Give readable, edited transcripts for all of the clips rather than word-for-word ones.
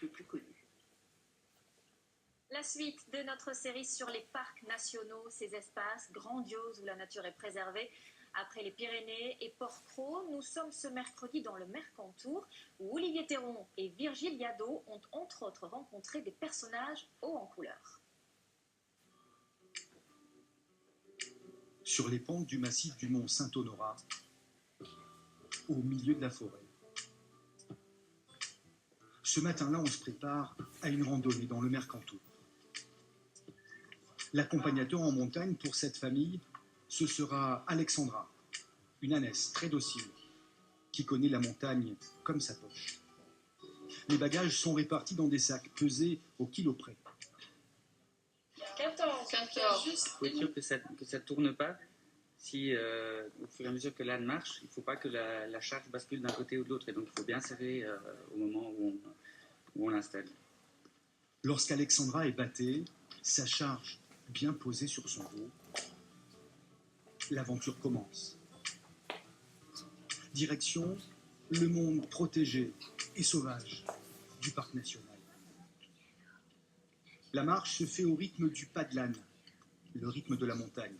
les plus connus. La suite de notre série sur les parcs nationaux, ces espaces grandioses où la nature est préservée. Après les Pyrénées et Porquerolles, nous sommes ce mercredi dans le Mercantour, où Olivier Théron et Virgile Yadot ont entre autres rencontré des personnages hauts en couleur. Sur les pentes du massif du mont Saint-Honorat, au milieu de la forêt. Ce matin-là, on se prépare à une randonnée dans le Mercantour. L'accompagnateur en montagne pour cette famille, ce sera Alexandra, une ânesse très docile, qui connaît la montagne comme sa poche. Les bagages sont répartis dans des sacs pesés au kilo près. 14. Il faut être sûr que ça tourne pas. Si au fur et à mesure que l'âne marche, il ne faut pas que la charge bascule d'un côté ou de l'autre. Et donc il faut bien serrer au moment où on l'installe. Lorsqu'Alexandra est bâtée, sa charge bien posée sur son dos, l'aventure commence. Direction le monde protégé et sauvage du parc national. La marche se fait au rythme du pas de l'âne, le rythme de la montagne.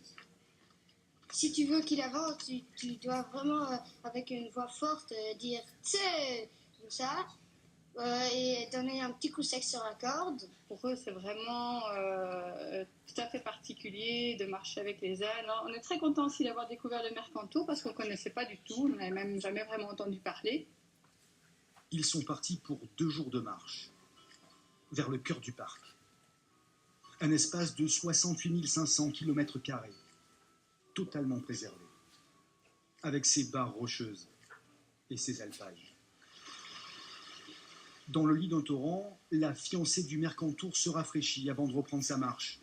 Si tu veux qu'il avance, tu dois vraiment, avec une voix forte, dire « Tse » comme ça, et donner un petit coup sec sur la corde. Pour eux, c'est vraiment tout à fait particulier de marcher avec les ânes. Alors, on est très content aussi d'avoir découvert le Mercantour parce qu'on ne connaissait pas du tout, on n'avait même jamais vraiment entendu parler. Ils sont partis pour 2 jours de marche, vers le cœur du parc. Un espace de 68 500 km², totalement préservé, avec ses barres rocheuses et ses alpages. Dans le lit d'un torrent, la fiancée du Mercantour se rafraîchit avant de reprendre sa marche.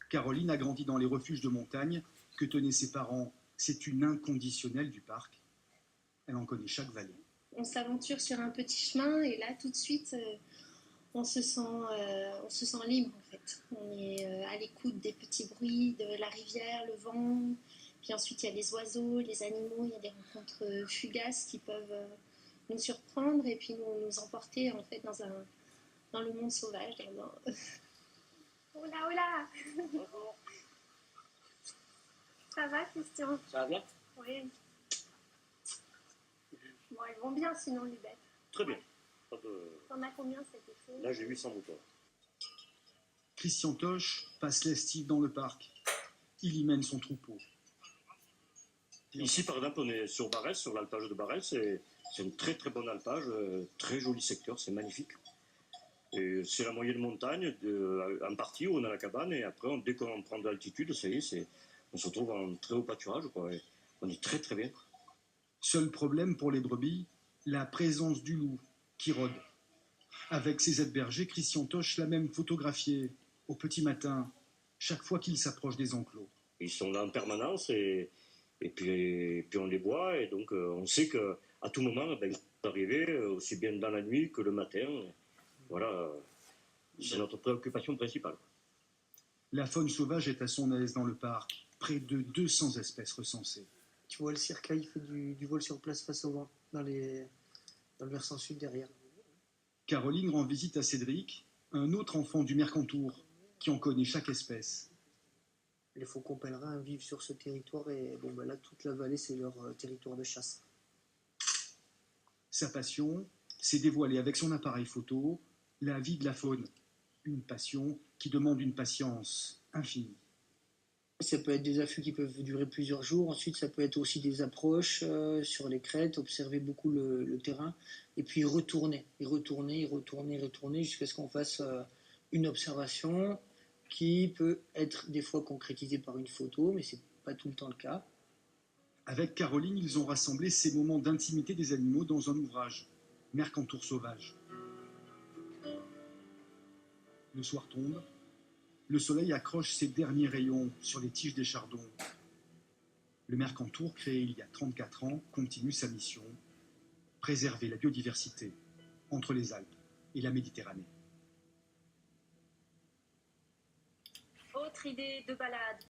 Caroline a grandi dans les refuges de montagne que tenaient ses parents. C'est une inconditionnelle du parc. Elle en connaît chaque vallée. On s'aventure sur un petit chemin et là, tout de suite, on se sent libre en fait. On est à l'écoute des petits bruits de la rivière, le vent. Puis ensuite, il y a les oiseaux, les animaux. Il y a des rencontres fugaces qui peuvent nous surprendre et puis nous emporter en fait dans le monde sauvage. Oula, oula. Ça va, Christian? Ça va bien? Oui. Bon, elles vont bien sinon, les bêtes. Très bien. T'en as combien cet été? Là, j'ai 800 moutons. Christian Toche passe l'estive dans le parc. Il y mène son troupeau. Ici, par exemple, on est sur Barès, sur l'alpage de Barès. C'est une très très bonne alpage, très joli secteur, c'est magnifique. Et c'est la moyenne montagne, en partie où on a la cabane, et après, dès qu'on prend de l'altitude, ça y est, on se retrouve en très haut pâturage, quoi. Et on est très très bien. Seul problème pour les brebis, la présence du loup qui rôde. Avec ses aides bergers, Christian Toche l'a même photographié au petit matin, chaque fois qu'il s'approche des enclos. Ils sont là en permanence, et puis on les voit, et donc on sait qu'à tout moment, ils vont arriver, aussi bien dans la nuit que le matin. Voilà, c'est notre préoccupation principale. La faune sauvage est à son aise dans le parc, près de 200 espèces recensées. Tu vois le cercueil, il fait du vol sur place face au vent, dans le versant sud derrière. Caroline rend visite à Cédric, un autre enfant du Mercantour, qui en connaît chaque espèce. Les faucons pèlerins vivent sur ce territoire et là, toute la vallée, c'est leur territoire de chasse. Sa passion, c'est dévoiler avec son appareil photo la vie de la faune. Une passion qui demande une patience infinie. Ça peut être des affûts qui peuvent durer plusieurs jours. Ensuite, ça peut être aussi des approches sur les crêtes, observer beaucoup le terrain, et puis retourner jusqu'à ce qu'on fasse une observation qui peut être des fois concrétisée par une photo, mais c'est pas tout le temps le cas. Avec Caroline, ils ont rassemblé ces moments d'intimité des animaux dans un ouvrage, Mercantour sauvage. Le soir tombe, le soleil accroche ses derniers rayons sur les tiges des chardons. Le Mercantour, créé il y a 34 ans, continue sa mission, préserver la biodiversité entre les Alpes et la Méditerranée. Autre idée de balade